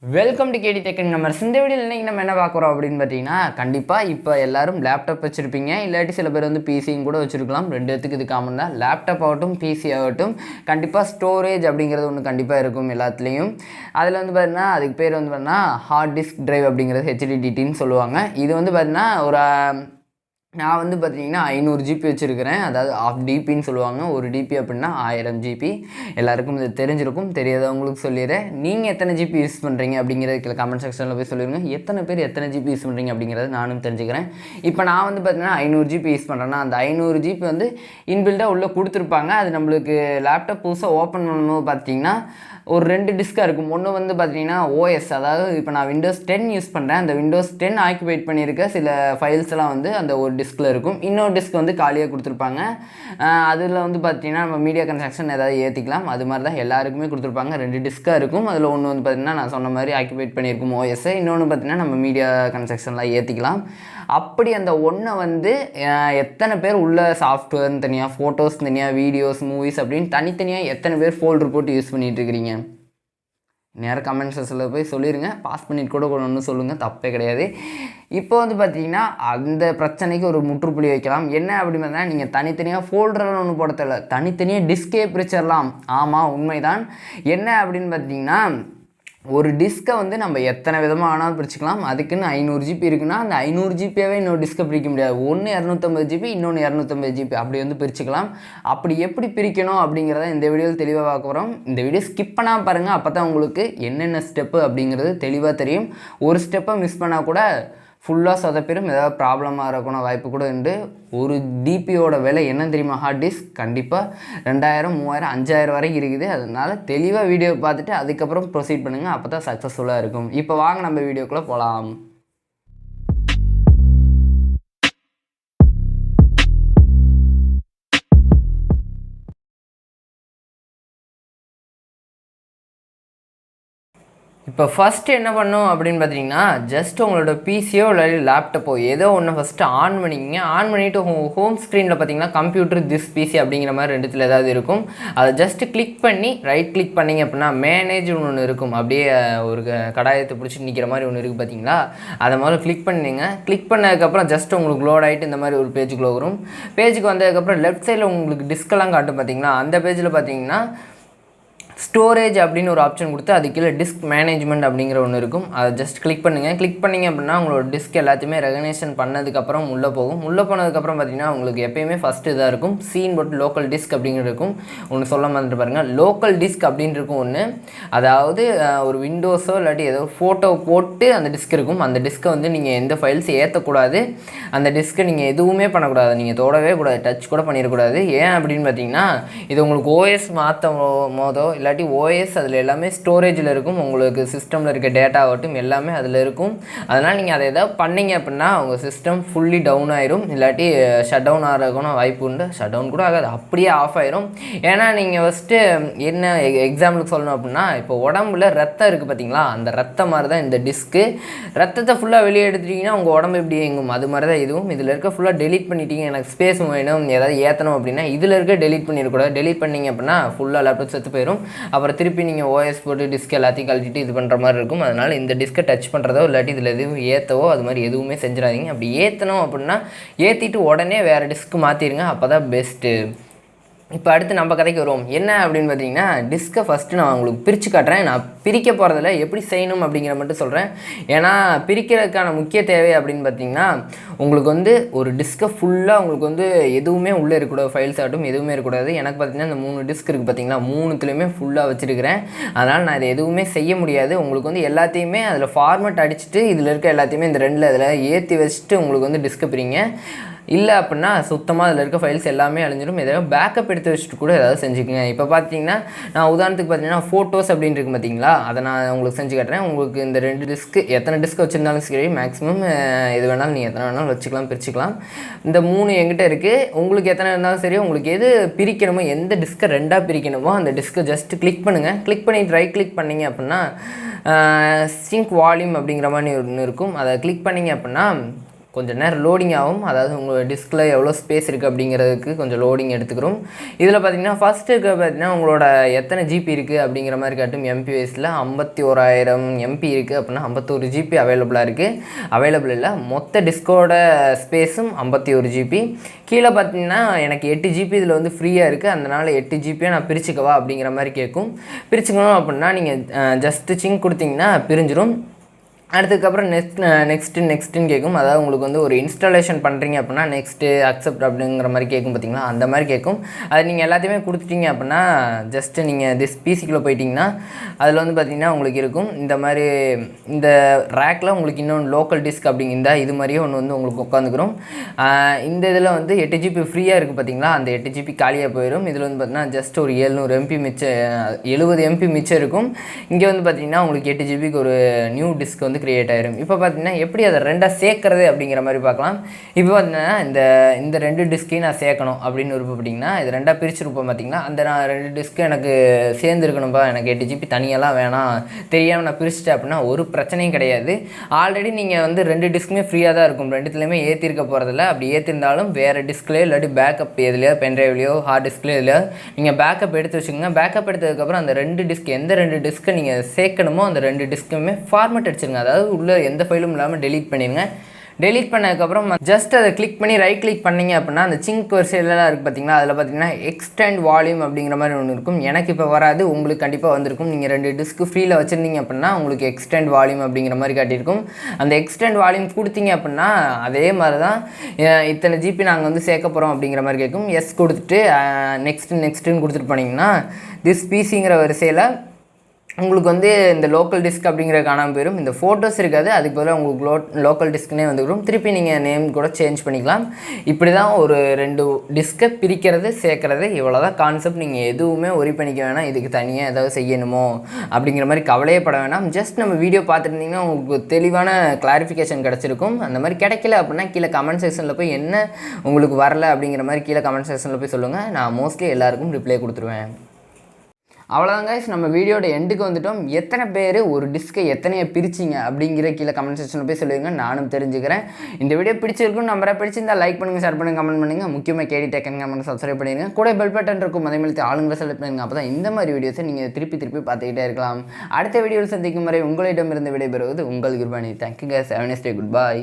Welcome to KD tech numbers. இந்த வீடியோவில் இன்றைக்கி நம்ம என்ன பார்க்குறோம் அப்படின்னு பார்த்தீங்கன்னா, கண்டிப்பாக இப்போ எல்லோரும் லேப்டாப் வச்சுருப்பீங்க, இல்லாட்டி சில பேர் வந்து பிசியும் கூட வச்சுருக்கலாம். ரெண்டு இடத்துக்கு இது காமன் தான். லேப்டாப் ஆகட்டும் பிசி ஆகட்டும், கண்டிப்பாக ஸ்டோரேஜ் அப்படிங்கிறது ஒன்று கண்டிப்பாக இருக்கும் எல்லாத்துலேயும். அதில் வந்து பார்த்தீங்கன்னா அதுக்கு பேர் வந்து பார்த்தீங்கன்னா ஹார்ட் டிஸ்க் ட்ரைவ் அப்படிங்கிறது ஹெச்டிடின்னு சொல்லுவாங்க. இது வந்து பார்த்தீங்கன்னா நான் வந்து பார்த்தீங்கன்னா 500 ஜிபி வச்சுருக்கிறேன். அதாவது ஆஃப் டிபின்னு சொல்லுவாங்க. ஒரு டிபி அப்படின்னா 1000 ஜிபி. எல்லாருக்கும் இது தெரிஞ்சிருக்கும், தெரியாதவங்களுக்கு சொல்லிடுறேன். நீங்கள் எத்தனை ஜிபி யூஸ் பண்ணுறீங்க அப்படிங்கிறது கமெண்ட் செக்ஷனில் போய் சொல்லிடுங்க. எத்தனை பேர் எத்தனை ஜிபி யூஸ் பண்ணுறீங்க அப்படிங்கிறத நானும் தெரிஞ்சுக்கிறேன். இப்போ நான் வந்து பார்த்தீங்கன்னா 500 ஜிபி யூஸ் பண்ணுறேன்னா, அந்த 500 ஜிபி வந்து இன்பில்டாக உள்ளே கொடுத்துருப்பாங்க. அது நம்மளுக்கு லேப்டாப் புதுசாக ஓப்பன் பண்ணும்போது பார்த்தீங்கன்னா ஒரு 2 டிஸ்காக இருக்கும். ஒன்று வந்து பார்த்தீங்கன்னா ஓஎஸ், அதாவது இப்போ நான் விண்டோஸ் 10 யூஸ் பண்ணுறேன். அந்த விண்டோஸ் 10 ஆக்குபேட் பண்ணியிருக்க சில ஃபைல்ஸ் எல்லாம் வந்து அந்த ஒரு டிஸ்கில் இருக்கும். இன்னொரு டிஸ்க் வந்து காலியாக கொடுத்துருப்பாங்க. அதில் வந்து பார்த்தீங்கன்னா நம்ம மீடியா கன்ஸ்ட்ரக்ஷன் ஏதாவது ஏற்றிக்கலாம். அது மாதிரி தான் எல்லாருக்குமே கொடுத்துருப்பாங்க. 2 டிஸ்காக இருக்கும். அதில் ஒன்று வந்து பார்த்திங்கன்னா நான் சொன்ன மாதிரி ஆக்குபேட் பண்ணியிருக்கும் ஓஎஸ்ஸை, இன்னொன்று பார்த்திங்கன்னா நம்ம மீடியா கன்ஸ்ட்ரக்ஷன்லாம் ஏற்றிக்கலாம். அப்படி அந்த ஒன்றை வந்து எத்தனை பேர் உள்ள சாஃப்ட்வேர்னு தனியாக, ஃபோட்டோஸ் தனியாக, வீடியோஸ், மூவிஸ் அப்படின்னு தனித்தனியாக எத்தனை பேர் ஃபோல்டர் போட்டு யூஸ் பண்ணிகிட்டு இருக்கிறீங்க? நேராக கமெண்ட் செக்ஷனில் போய் சொல்லிடுங்க. பாஸ் பண்ணிட்டு கூட ஒன்று சொல்லுங்கள், தப்பே கிடையாது. இப்போ வந்து பார்த்தீங்கன்னா அந்த பிரச்சனைக்கு ஒரு முற்றுப்புள்ளி வைக்கலாம். என்ன அப்படின்னு பார்த்தீங்கன்னா, நீங்கள் தனித்தனியாக ஃபோல்டரில் ஒன்று போட தேவை, தனித்தனியாக டிஸ்கே பிரிச்சிடலாம். ஆமாம், உண்மைதான். என்ன அப்படின்னு பார்த்தீங்கன்னா, ஒரு டிஸ்கை வந்து நம்ம எத்தனை விதமாக ஆனாலும் பிரிச்சுக்கலாம். அதுக்குன்னு 500 ஜிபி இருக்குன்னா அந்த 500 ஜிபியாகவே இன்னொரு டிஸ்கை பிரிக்க முடியாது. ஒன்று 250 ஜிபி, இன்னொன்று 250 ஜிபி, அப்படி வந்து பிரிச்சுக்கலாம். அப்படி எப்படி பிரிக்கணும் அப்படிங்கிறத இந்த வீடியோவில் தெளிவாக பார்க்க போகிறோம். இந்த வீடியோ ஸ்கிப் பண்ணால் பாருங்கள். அப்போ தான் உங்களுக்கு என்னென்ன ஸ்டெப்பு அப்படிங்கிறது தெளிவாக தெரியும். ஒரு ஸ்டெப்பை மிஸ் பண்ணால் கூட ஃபுல்லாக சொதப்பிடும், ஏதாவது ப்ராப்ளமாக இருக்கணும் வாய்ப்பு கூட உண்டு. ஒரு டிபியோட விலை என்ன தெரியுமா? ஹார்ட் டிஸ்க் கண்டிப்பாக 2000, 3000, 5000 வரைக்கும் இருக்குது. அதனால் தெளிவாக வீடியோ பார்த்துட்டு அதுக்கப்புறம் ப்ரொசீட் பண்ணுங்கள். அப்போ தான் சக்ஸஸ்ஃபுல்லாக இருக்கும். இப்போ வாங்க நம்ம வீடியோக்குள்ளே போகலாம். இப்போ ஃபஸ்ட்டு என்ன பண்ணும் அப்படின்னு பார்த்தீங்கன்னா, ஜஸ்ட் உங்களோட பிசியோ இல்லை லேப்டாப்போ ஏதோ ஒன்று ஃபஸ்ட்டு ஆன் பண்ணிக்கிங்க. ஆன் பண்ணிவிட்டு ஹோம் ஸ்க்ரீனில் பார்த்தீங்கன்னா கம்ப்யூட்டர் திஸ் பிசி அப்படிங்கிற மாதிரி ரெண்டுத்தில் ஏதாவது இருக்கும். அதை ஜஸ்ட்டு கிளிக் பண்ணி ரைட் கிளிக் பண்ணிங்க அப்படின்னா மேனேஜ் ஒன்று இருக்கும். அப்படியே ஒரு கடாயத்தை பிடிச்சி நிற்கிற மாதிரி ஒன்று இருக்குது பார்த்தீங்களா? அதை முதல்ல கிளிக் பண்ணிங்க. கிளிக் பண்ணதுக்கப்புறம் ஜஸ்ட் உங்களுக்கு லோட் ஆகிட்டு இந்த மாதிரி ஒரு பேஜுக்குள்ளே வரும். பேஜுக்கு வந்ததுக்கப்புறம் லெஃப்ட் சைடில் உங்களுக்கு டிஸ்கெல்லாம் காட்டும் பார்த்தீங்களா? அந்த பேஜில் பார்த்தீங்கன்னா ஸ்டோரேஜ் அப்படின்னு ஒரு ஆப்ஷன் கொடுத்து அது கீழே டிஸ்க் மேனேஜ்மெண்ட் அப்படிங்கிற ஒன்று இருக்கும். அதை ஜஸ்ட் கிளிக் பண்ணுங்கள். கிளிக் பண்ணிங்க அப்படின்னா உங்களோட டிஸ்க் எல்லாத்தையுமே ரெகனைசேஷன் பண்ணதுக்கப்புறம் உள்ளே போகும். உள்ளே போனதுக்கப்புறம் பார்த்தீங்கன்னா உங்களுக்கு எப்போயுமே ஃபஸ்ட்டு இதாக இருக்கும், சீன் போட்டு லோக்கல் டிஸ்க் அப்படிங்கிறது இருக்கும். ஒன்று சொல்ல மாதிரி பாருங்கள், லோக்கல் டிஸ்க் அப்படின்னு இருக்கும் ஒன்று. அதாவது ஒரு விண்டோஸோ இல்லாட்டி ஏதோ ஃபோட்டோ போட்டு அந்த டிஸ்க் இருக்கும். அந்த டிஸ்க்கை வந்து நீங்கள் எந்த ஃபைல்ஸ் ஏற்றக்கூடாது, அந்த டிஸ்க்கை நீங்கள் எதுவுமே பண்ணக்கூடாது, நீங்கள் தொடவே கூடாது, டச் கூட பண்ணிடக்கூடாது. ஏன் அப்படின்னு பார்த்தீங்கன்னா, இது உங்களுக்கு ஓஎஸ் மாற்றும் போதோ இல்லாட்டி ஓஎஸ் அதில் எல்லாமே ஸ்டோரேஜில் இருக்கும். உங்களுக்கு சிஸ்டமில் இருக்க டேட்டா ஆகட்டும் எல்லாமே அதில் இருக்கும். அதனால் நீங்கள் அதை எதாவது பண்ணிங்க அப்படின்னா உங்கள் சிஸ்டம் ஃபுல்லி டவுன் ஆயிரும், இல்லாட்டி ஷட் டவுன் ஆகிறதுக்கான வாய்ப்பு உண்டு. ஷட் டவுன் கூட ஆகாது, அப்படியே ஆஃப் ஆயிரும். ஏன்னா நீங்கள் ஃபஸ்ட்டு என்ன எக்ஸாம்பிளுக்கு சொல்லணும் அப்படின்னா, இப்போ உடம்புல ரத்தம் இருக்குது பார்த்தீங்களா? அந்த ரத்தம் மாதிரி தான் இந்த டிஸ்க்கு. ரத்தத்தை ஃபுல்லாக வெளியே எடுத்துட்டிங்கன்னா உங்கள் உடம்பு எப்படி இயங்கும், அது மாதிரி தான் இதுவும். இதில் இருக்க ஃபுல்லாக டெலீட் பண்ணிட்டீங்க, எனக்கு ஸ்பேஸ் வேணும் ஏதாவது ஏற்றணும் அப்படின்னா இதில் இருக்க டெலீட் பண்ணிடக்கூடாது. டெலீட் பண்ணிங்க அப்படின்னா ஃபுல்லாக லேப்டாப் செத்து போயிடும். அப்புறம் திருப்பி நீங்கள் ஓஎஸ் போட்டு டிஸ்க் எல்லாத்தையும் கழட்டிட்டு இது பண்ணுற மாதிரி இருக்கும். அதனால் இந்த டிஸ்க்கை டச் பண்ணுறதோ இல்லாட்டி இதில் எதுவும் ஏற்றவோ அது மாதிரி எதுவுமே செஞ்சிடாதீங்க. அப்படி ஏற்றணும் அப்படின்னா ஏற்றிட்டு உடனே வேறு டிஸ்க்கு மாற்றிடுங்க, அப்போ தான் பெஸ்ட்டு. இப்போ அடுத்து நம்ம கதைக்கு வருவோம். என்ன அப்படின்னு பார்த்தீங்கன்னா, டிஸ்கை ஃபஸ்ட்டு நான் உங்களுக்கு பிரித்து காட்டுறேன். நான் பிரிக்க போகிறதில்ல, எப்படி செய்யணும் அப்படிங்கிற மட்டும் சொல்கிறேன். ஏன்னா பிரிக்கிறதுக்கான முக்கிய தேவை அப்படின்னு பார்த்தீங்கன்னா, உங்களுக்கு வந்து ஒரு டிஸ்கை ஃபுல்லாக உங்களுக்கு வந்து எதுவுமே உள்ளே இருக்கக்கூடாது, ஃபைல்ஸ் ஆகட்டும் எதுவுமே இருக்கக்கூடாது. எனக்கு பார்த்தீங்கன்னா இந்த 3 டிஸ்க் இருக்குது பார்த்தீங்களா, 3த்துலேயுமே ஃபுல்லாக வச்சுருக்கிறேன். அதனால் நான் இதை எதுவுமே செய்ய முடியாது. உங்களுக்கு வந்து எல்லாத்தையுமே அதில் ஃபார்மேட் அடிச்சுட்டு இதில் இருக்க எல்லாத்தையுமே இந்த 2 இதில் ஏற்றி வச்சுட்டு உங்களுக்கு வந்து டிஸ்கை பிரிங்க. இல்லை அப்படின்னா சுத்தமாக அதில் இருக்க ஃபைல்ஸ் எல்லாமே அழிஞ்சிடும். எதாவது பேக்கப் எடுத்து வச்சுட்டு கூட ஏதாவது செஞ்சுக்கோங்க. இப்போ பார்த்தீங்கன்னா நான் உதாரணத்துக்கு பார்த்தீங்கன்னா ஃபோட்டோஸ் அப்படின்னு இருக்குது பார்த்தீங்களா, அதை நான் உங்களுக்கு செஞ்சு காட்டுறேன். உங்களுக்கு இந்த 2 டிஸ்க்கு எத்தனை டிஸ்க் வச்சுருந்தாலும் சரி, மேக்ஸிமம் எது வேணாலும் நீங்கள் எத்தனை வேணாலும் வச்சுக்கலாம், பிரிச்சுக்கலாம். இந்த 3 எங்கிட்ட இருக்குது. உங்களுக்கு எத்தனை இருந்தாலும் சரி, உங்களுக்கு எது பிரிக்கணுமோ, எந்த டிஸ்க்கை 2ஆக பிரிக்கணுமோ அந்த டிஸ்க்கை ஜஸ்ட் கிளிக் பண்ணுங்கள். கிளிக் பண்ணிட்டு ரைட் கிளிக் பண்ணிங்க அப்படின்னா சிங்க் வால்யூம் அப்படிங்கிற மாதிரி ஒன்று இருக்கும். அதை கிளிக் பண்ணிங்க அப்படின்னா கொஞ்சம் நேரம் லோடிங் ஆகும். அதாவது உங்கள் டிஸ்கில் எவ்வளோ ஸ்பேஸ் இருக்குது அப்படிங்கிறதுக்கு கொஞ்சம் லோடிங் எடுத்துக்கிறோம். இதில் பார்த்தீங்கன்னா ஃபஸ்ட்டு இருக்க பார்த்தீங்கன்னா உங்களோட எத்தனை ஜிபி இருக்குது அப்படிங்கிற மாதிரி காட்டும். எம்பி வைஸில் 51,000 எம்பி இருக்குது அப்படின்னா 51 ஜிபி அவைலபிளாக இருக்குது. அவைலபிள் இல்லை, மொத்த டிஸ்கோட ஸ்பேஸும் 51 ஜிபி. கீழே பார்த்தீங்கன்னா எனக்கு 8 ஜிபி இதில் வந்து ஃப்ரீயாக இருக்குது, அதனால் 8 ஜிபியை நான் பிரிச்சுக்கவா அப்படிங்கிற மாதிரி கேட்கும். பிரிச்சுக்கணும் அப்படின்னா நீங்கள் ஜஸ்ட்டு சிங்க் கொடுத்தீங்கன்னா பிரிஞ்சிடும். அதுக்கப்புறம் நெக்ஸ்ட்டுன்னு கேட்கும். அதாவது உங்களுக்கு வந்து ஒரு இன்ஸ்டாலேஷன் பண்ணுறீங்க அப்படின்னா நெக்ஸ்ட்டு அக்செப்ட் அப்படிங்கிற மாதிரி கேட்கும் பார்த்தீங்களா, அந்த மாதிரி கேட்கும். அது நீங்கள் எல்லாத்தையுமே கொடுத்துட்டீங்க அப்படின்னா ஜஸ்ட்டு நீங்கள் பிசிக்குள்ளே போயிட்டிங்கன்னா அதில் வந்து பார்த்திங்கன்னா உங்களுக்கு இருக்கும் இந்த மாதிரி இந்த ரேக்கில் உங்களுக்கு இன்னொன்று லோக்கல் டிஸ்க் அப்படிங்கிற இது மாதிரியே ஒன்று வந்து உங்களுக்கு உட்காந்துக்கிறோம். இந்த இதில் வந்து 8 ஜிபி ஃப்ரீயாக இருக்குது பார்த்தீங்களா, அந்த 8 ஜிபி காலியாக போயிடும். இதில் வந்து பார்த்திங்கன்னா ஜஸ்ட் ஒரு 700 எம்பி மிச்சம் 70 எம்பி மிச்சம் இருக்கும். இங்கே வந்து பார்த்திங்கன்னா உங்களுக்கு 8 ஜிபிக்கு ஒரு நியூ டிஸ்க் வந்து கிரியேட் ஆயிரும். இப்போ பார்த்தீங்கன்னா எப்படி அதை ரெண்டாக சேர்க்கறது அப்படிங்கிற மாதிரி பார்க்கலாம். இப்போ பார்த்தீங்கன்னா இந்த 2 டிஸ்கையும் நான் சேர்க்கணும் அப்படின்னு விருப்பப்பட்டிங்கன்னா இது ரெண்டாக பிரிச்சுருப்போம் பார்த்தீங்கன்னா, அந்த நான் 2 டிஸ்க்கு எனக்கு சேர்ந்துருக்கணும்ப்பா, எனக்கு 8 ஜிபி தனியெல்லாம் வேணாம், தெரியாமல் நான் பிரிச்சுட்டேன் அப்படின்னா ஒரு பிரச்சனையும் கிடையாது. ஆல்ரெடி நீங்கள் வந்து 2 டிஸ்க்குமே ஃப்ரீயாக தான் இருக்கும், ரெண்டுத்துலேயுமே ஏற்றிருக்க போகிறதில்ல. அப்படி ஏற்றிருந்தாலும் வேறு டிஸ்க்லேயோ இல்லாட்டி பேக்கப் எதுலையோ பென்ட்ரைவ்லையோ ஹார்ட் டிஸ்க்லேயோ எதுலையோ நீங்கள் பேக்கப் எடுத்து வச்சுக்கோங்க. பேக்கப் எடுத்ததுக்கப்புறம் அந்த 2 டிஸ்க் எந்த 2 டிஸ்க்கை நீங்கள் சேர்க்கணுமோ அந்த 2 டிஸ்க்குமே ஃபார்மேட் அடிச்சிருங்க. அதாவது உள்ளே எந்த ஃபைலும் இல்லாமல் டெலீட் பண்ணிடுங்க. டெலீட் பண்ணதுக்கப்புறம் ஜஸ்ட் அதை கிளிக் பண்ணி ரைட் கிளிக் பண்ணிங்க அப்படின்னா அந்த சிங்க் வரிசையிலலாம் இருக்குது பார்த்தீங்களா, அதில் பார்த்தீங்கன்னா எக்ஸ்டெண்ட் வால்யூம் அப்படிங்கிற மாதிரி ஒன்று இருக்கும். எனக்கு இப்போ வராது, உங்களுக்கு கண்டிப்பாக வந்திருக்கும். நீங்கள் 2 டிஸ்க்கு ஃப்ரீயில் வச்சுருந்தீங்க அப்படின்னா உங்களுக்கு எக்ஸ்டெண்ட் வால்யூம் அப்படிங்கிற மாதிரி காட்டியிருக்கும். அந்த எக்ஸ்டெண்ட் வால்யூம் கொடுத்தீங்க அப்படின்னா அதே மாதிரி தான் இத்தனை ஜிபி நாங்கள் வந்து சேர்க்க போகிறோம் அப்படிங்கிற மாதிரி கேட்கும். எஸ் கொடுத்துட்டு நெக்ஸ்ட்டுன்னு கொடுத்துட்டு போனீங்கன்னா திஸ் பிசிங்கிற வரிசையில் உங்களுக்கு வந்து இந்த லோக்கல் டிஸ்க் அப்படிங்கிற காணாமல் போயிடும். இந்த ஃபோட்டோஸ் இருக்காது, அதுக்கு பதிலாக உங்களுக்கு லோக்கல் டிஸ்க்னே வந்துடும். திருப்பி நீங்கள் நேம் கூட சேஞ்ச் பண்ணிக்கலாம். இப்படி தான் ஒரு 2 டிஸ்க்கை பிரிக்கிறது சேர்க்குறது, இவ்வளோ தான் கான்செப்ட். நீங்கள் எதுவுமே ஒரி பண்ணிக்க வேணாம், இதுக்கு தனியாக ஏதாவது செய்யணுமோ அப்படிங்கிற மாதிரி கவலையப்பட வேணாம். ஜஸ்ட் நம்ம வீடியோ பார்த்துருந்தீங்கன்னா உங்களுக்கு தெளிவான கிளாரிஃபிகேஷன் கிடச்சிருக்கும். அந்த மாதிரி கிடைக்கல அப்படின்னா கீழே கமெண்ட் செக்ஷனில் போய் என்ன உங்களுக்கு வரல அப்படிங்கிற மாதிரி கீழே கமெண்ட் செக்ஷனில் போய் சொல்லுங்கள். நான் மோஸ்ட்லி எல்லாருக்கும் ரிப்ளை கொடுத்துருவேன். அவ்வளோதான் கைஸ், நம்ம வீடியோட எண்டுக்கு வந்துட்டோம். எத்தனை பேர் ஒரு டிஸ்கை எத்தனையை பிரிச்சிங்க அப்படிங்கிற கீழே கமெண்ட் செக்ஷனில் போய் சொல்லுங்கள், நானும் தெரிஞ்சுக்கிறேன். இந்த வீடியோ பிடிச்சிருக்கும் நம்பரை பிடிச்சிருந்தால் லைக் பண்ணுங்கள், ஷேர் பண்ணுங்கள், கமெண்ட் பண்ணுங்கள். முக்கியமாக கேடி டெக்கன் கமெண்ட் சப்ஸ்கிரைப் பண்ணிடுங்க. கூட பெல் பட்டன் இருக்கும், அதே மாதிரி ஆளுங்களை செலக்ட் பண்ணுங்க. அப்போ தான் இந்த மாதிரி வீடியோஸை நீங்கள் திருப்பி பார்த்துக்கிட்டே இருக்கலாம். அடுத்த வீடியோவில் சந்திக்கும் வரை உங்களிடமிருந்து விடைபெறுவது உங்கள் Gurbani. Thank you guys, have a nice day, good by.